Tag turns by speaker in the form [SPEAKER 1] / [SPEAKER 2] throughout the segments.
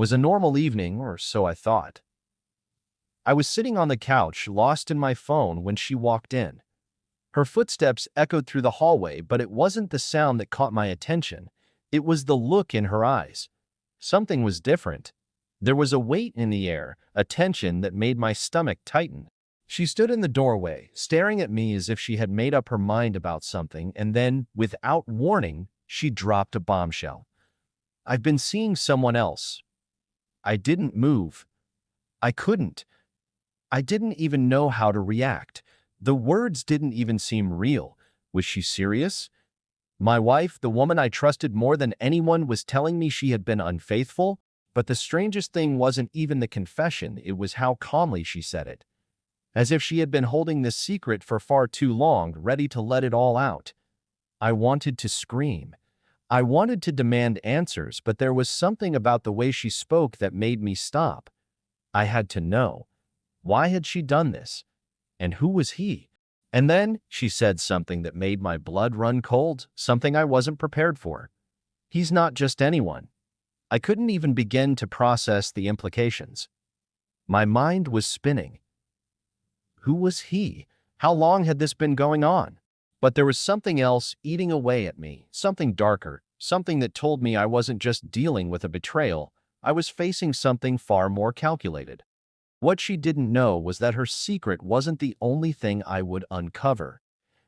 [SPEAKER 1] was a normal evening, or so I thought. I was sitting on the couch, lost in my phone, when she walked in. Her footsteps echoed through the hallway, but it wasn't the sound that caught my attention. It was the look in her eyes. Something was different. There was a weight in the air, a tension that made my stomach tighten. She stood in the doorway, staring at me as if she had made up her mind about something, and then, without warning, she dropped a bombshell. "I've been seeing someone else." I didn't move. I couldn't. I didn't even know how to react. The words didn't even seem real. Was she serious? My wife, the woman I trusted more than anyone, was telling me she had been unfaithful, but the strangest thing wasn't even the confession, it was how calmly she said it. As if she had been holding this secret for far too long, ready to let it all out. I wanted to scream. I wanted to demand answers, but there was something about the way she spoke that made me stop. I had to know. Why had she done this? And who was he? And then she said something that made my blood run cold, something I wasn't prepared for. "He's not just anyone." I couldn't even begin to process the implications. My mind was spinning. Who was he? How long had this been going on? But there was something else eating away at me, something darker, something that told me I wasn't just dealing with a betrayal, I was facing something far more calculated. What she didn't know was that her secret wasn't the only thing I would uncover,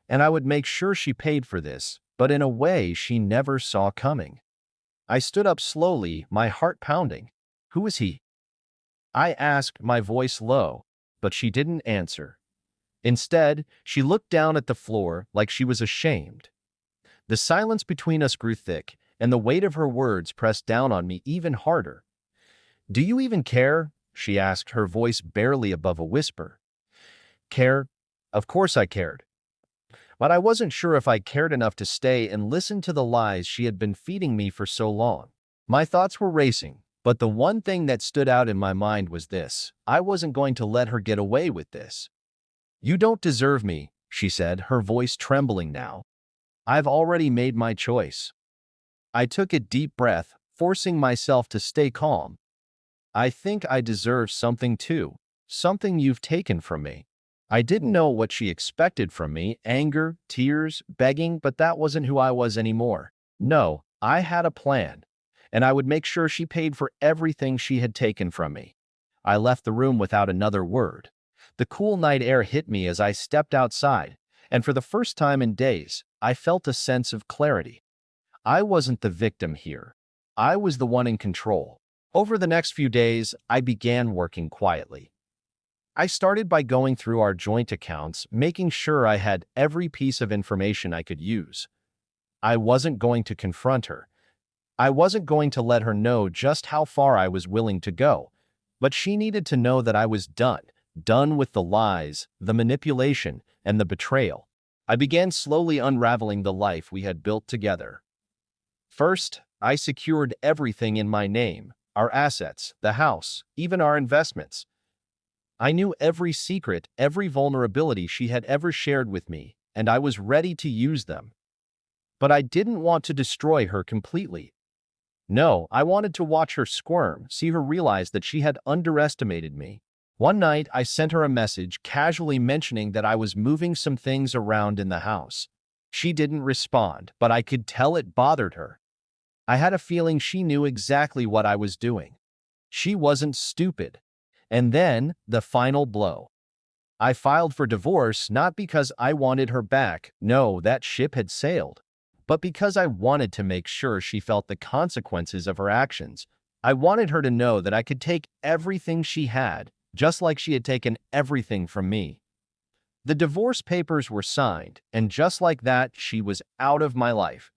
[SPEAKER 1] and I would make sure she paid for this, but in a way she never saw coming. I stood up slowly, my heart pounding. "Who was he?" I asked, my voice low, but she didn't answer. Instead, she looked down at the floor like she was ashamed. The silence between us grew thick, and the weight of her words pressed down on me even harder. "Do you even care?" she asked, her voice barely above a whisper. Care? Of course I cared. But I wasn't sure if I cared enough to stay and listen to the lies she had been feeding me for so long. My thoughts were racing, but the one thing that stood out in my mind was this: I wasn't going to let her get away with this. "You don't deserve me," she said, her voice trembling now. "I've already made my choice." I took a deep breath, forcing myself to stay calm. "I think I deserve something too. Something you've taken from me." I didn't know what she expected from me: anger, tears, begging, but that wasn't who I was anymore. No, I had a plan, and I would make sure she paid for everything she had taken from me. I left the room without another word. The cool night air hit me as I stepped outside, and for the first time in days, I felt a sense of clarity. I wasn't the victim here. I was the one in control. Over the next few days, I began working quietly. I started by going through our joint accounts, making sure I had every piece of information I could use. I wasn't going to confront her. I wasn't going to let her know just how far I was willing to go. But she needed to know that I was done with the lies, the manipulation, and the betrayal. I began slowly unraveling the life we had built together. First, I secured everything in my name: our assets, the house, even our investments. I knew every secret, every vulnerability she had ever shared with me, and I was ready to use them. But I didn't want to destroy her completely. No, I wanted to watch her squirm, see her realize that she had underestimated me. One night, I sent her a message casually mentioning that I was moving some things around in the house. She didn't respond, but I could tell it bothered her. I had a feeling she knew exactly what I was doing. She wasn't stupid. And then, the final blow. I filed for divorce not because I wanted her back, no, that ship had sailed, but because I wanted to make sure she felt the consequences of her actions. I wanted her to know that I could take everything she had, just like she had taken everything from me. The divorce papers were signed, and just like that, she was out of my life.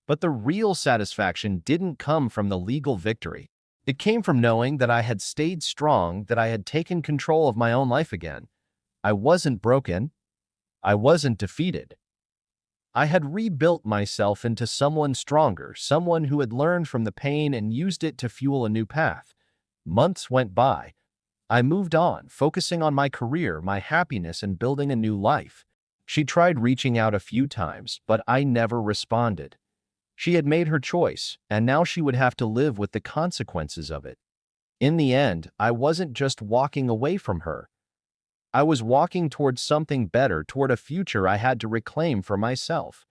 [SPEAKER 1] But the real satisfaction didn't come from the legal victory. It came from knowing that I had stayed strong, that I had taken control of my own life again. I wasn't broken. I wasn't defeated. I had rebuilt myself into someone stronger, someone who had learned from the pain and used it to fuel a new path. Months went by. I moved on, focusing on my career, my happiness, and building a new life. She tried reaching out a few times, but I never responded. She had made her choice, and now she would have to live with the consequences of it. In the end, I wasn't just walking away from her. I was walking towards something better, toward a future I had to reclaim for myself.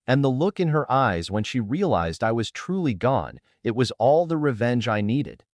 [SPEAKER 1] And the look in her eyes when she realized I was truly gone, it was all the revenge I needed.